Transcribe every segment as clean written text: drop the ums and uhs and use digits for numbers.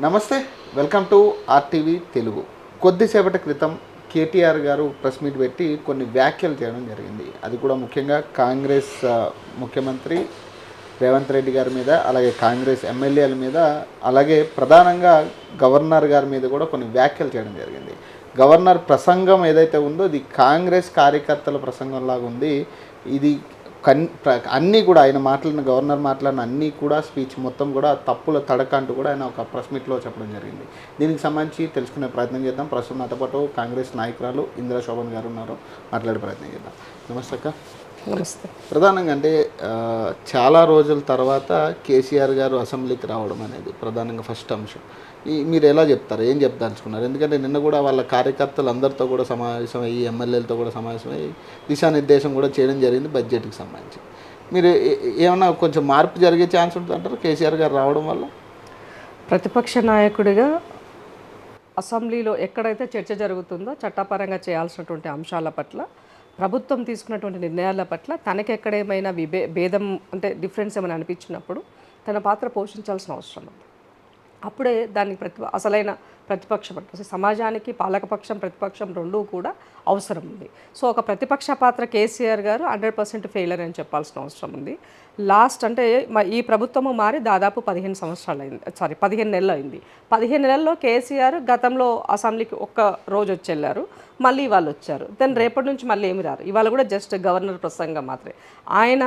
నమస్తే, welcome to RTV Telugu. కొద్దిసేపటి క్రితం కేటీఆర్ గారు ప్రెస్ మీట్ పెట్టి కొన్ని వ్యాఖ్యలు చేయడం జరిగింది. అది కూడా ముఖ్యంగా కాంగ్రెస్ ముఖ్యమంత్రి రేవంత్ రెడ్డి గారి మీద, అలాగే కాంగ్రెస్ ఎమ్మెల్యేల మీద, అలాగే ప్రధానంగా గవర్నర్ గారి మీద కూడా కొన్ని వ్యాఖ్యలు చేయడం జరిగింది. గవర్నర్ ప్రసంగం ఏదైతే ఉందో ఇది కాంగ్రెస్ కార్యకర్తల ప్రసంగంలాగా ఉంది. ఇది అన్నీ కూడా ఆయన మాట్లాడిన గవర్నర్ మాట్లాడిన అన్నీ కూడా స్పీచ్ మొత్తం కూడా తప్పుల తడక అంటూ కూడా ఆయన ఒక ప్రెస్ మీట్లో చెప్పడం జరిగింది. దీనికి సంబంధించి తెలుసుకునే ప్రయత్నం చేద్దాం. ప్రస్తుతం నాతో పాటు కాంగ్రెస్ నాయకురాలు ఇందిరా శోభన్ గారు ఉన్నారు, మాట్లాడే ప్రయత్నం చేద్దాం. నమస్తే అక్క. నమస్తే. ప్రధానంగా అంటే చాలా రోజుల తర్వాత కేసీఆర్ గారు అసెంబ్లీకి రావడం అనేది ప్రధానంగా ఫస్ట్ అంశం. మీరు ఎలా చెప్తారు, ఏం చెప్దాల్చుకున్నారు? ఎందుకంటే నిన్న కూడా వాళ్ళ కార్యకర్తలు అందరితో కూడా సమావేశం అయ్యి, ఎమ్మెల్యేలతో కూడా సమావేశం అయ్యి దిశానిర్దేశం కూడా చేయడం జరిగింది బడ్జెట్కి సంబంధించి. మీరు ఏమన్నా కొంచెం మార్పు జరిగే ఛాన్స్ ఉంటుందంటారు కేసీఆర్ గారు రావడం వల్ల? ప్రతిపక్ష నాయకుడిగా అసెంబ్లీలో ఎక్కడైతే చర్చ జరుగుతుందో చట్టపరంగా చేయాల్సినటువంటి అంశాల పట్ల, ప్రభుత్వం తీసుకున్నటువంటి నిర్ణయాల పట్ల తనకెక్కడేమైనా భేదం అంటే డిఫరెన్స్ ఏమైనా అనిపించినప్పుడు తన పాత్ర పోషించాల్సిన అవసరం ఉంది. అప్పుడే దానికి అసలైన ప్రతిపక్షం అంటే సమాజానికి పాలకపక్షం ప్రతిపక్షం రెండూ కూడా అవసరం ఉంది. సో ఒక ప్రతిపక్ష పాత్ర కేసీఆర్ గారు 100% ఫెయిలర్ అని చెప్పాల్సిన అవసరం ఉంది. లాస్ట్ అంటే ఈ ప్రభుత్వము మారి దాదాపు 15 సంవత్సరాలు అయింది, 15 నెలలు అయింది. 15 నెలల్లో కేసీఆర్ గతంలో అసెంబ్లీకి ఒక్క రోజు వచ్చి వెళ్ళారు, మళ్ళీ వాళ్ళు వచ్చారు. దెన్ రేపటి నుంచి మళ్ళీ ఏమి రారు. ఇవాళ కూడా జస్ట్ గవర్నర్ ప్రసంగం మాత్రమే. ఆయన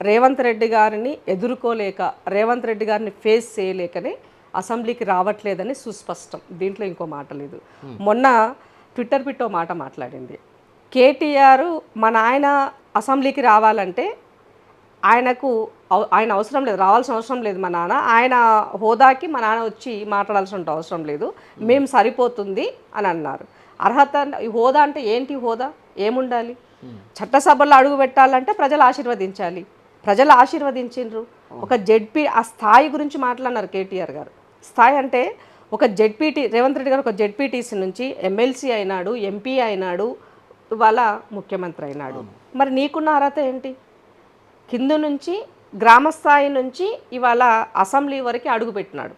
రేవంత్ రెడ్డి గారిని ఎదుర్కోలేక, రేవంత్ రెడ్డి గారిని ఫేస్ చేయలేకనే అసెంబ్లీకి రావట్లేదని సుస్పష్టం. దీంట్లో ఇంకో మాట లేదు. మొన్న ట్విట్టర్ పిట్టో మాట మాట్లాడింది. కేటీఆర్ మన ఆయన అసెంబ్లీకి రావాలంటే ఆయన అవసరం లేదు, రావాల్సిన అవసరం లేదు. మా నాన్న ఆయన హోదాకి మా నాన్న వచ్చి మాట్లాడాల్సిన అవసరం లేదు, మేము సరిపోతుంది అని అన్నారు. అర్హత ఈ హోదా అంటే ఏంటి? హోదా ఏముండాలి? చట్టసభలో అడుగు పెట్టాలంటే ప్రజలు ఆశీర్వదించాలి. ప్రజలు ఆశీర్వదించిండ్రు. ఒక జెడ్పీ ఆ స్థాయి గురించి మాట్లాడినారు కేటీఆర్ గారు. స్థాయి అంటే ఒక జెడ్పీటీ రేవంత్ రెడ్డి గారు ఒక జెడ్పీటీసీ నుంచి ఎమ్మెల్సీ అయినాడు, ఎంపీ అయినాడు, ఇవాళ ముఖ్యమంత్రి అయినాడు. మరి నీకున్న అర్హత ఏంటి? కింద నుంచి గ్రామ స్థాయి నుంచి ఇవాళ అసెంబ్లీ వరకు అడుగుపెట్టినాడు.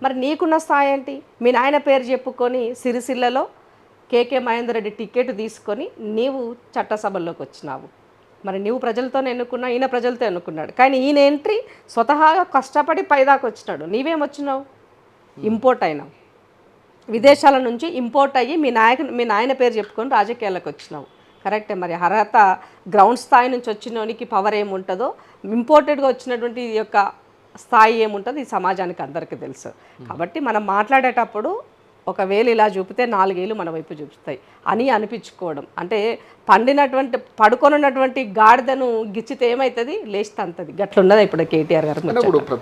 మరి నీకున్న స్థాయి ఏంటి? మీ నాయన పేరు చెప్పుకొని సిరిసిల్లలో కేకే మహేందర్ రెడ్డి టికెట్ తీసుకొని నీవు చట్టసభల్లోకి వచ్చినావు. మరి నీవు ప్రజలతోనే ఎన్నుకున్నావు, ఈయన ప్రజలతో ఎన్నుకున్నాడు. కానీ ఈయన ఎంట్రీ స్వతహాగా కష్టపడి పైదాకా వచ్చినాడు. నీవేమొచ్చినావు? ఇంపోర్ట్ అయినావు. విదేశాల నుంచి ఇంపోర్ట్ అయ్యి మీ నాయన పేరు చెప్పుకొని రాజకీయాలకు వచ్చినావు. కరెక్టే. మరి అర్హత గ్రౌండ్ స్థాయి నుంచి వచ్చినోనికి పవర్ ఏముంటుందో, ఇంపోర్టెడ్గా వచ్చినటువంటి ఈ యొక్క స్థాయి ఏముంటుందో ఈ సమాజానికి అందరికీ తెలుసు. కాబట్టి మనం మాట్లాడేటప్పుడు ఒకవేళ ఇలా చూపితే 4 ఏళ్ళు మన వైపు చూపిస్తాయి అని అనిపించుకోవడం అంటే పడుకొనున్నటువంటి గాడిదను గిచ్చితే ఏమవుతుంది? లేచి తంతది. గట్లున్నది ఇప్పుడు కేటీఆర్ గారు. ఇప్పుడు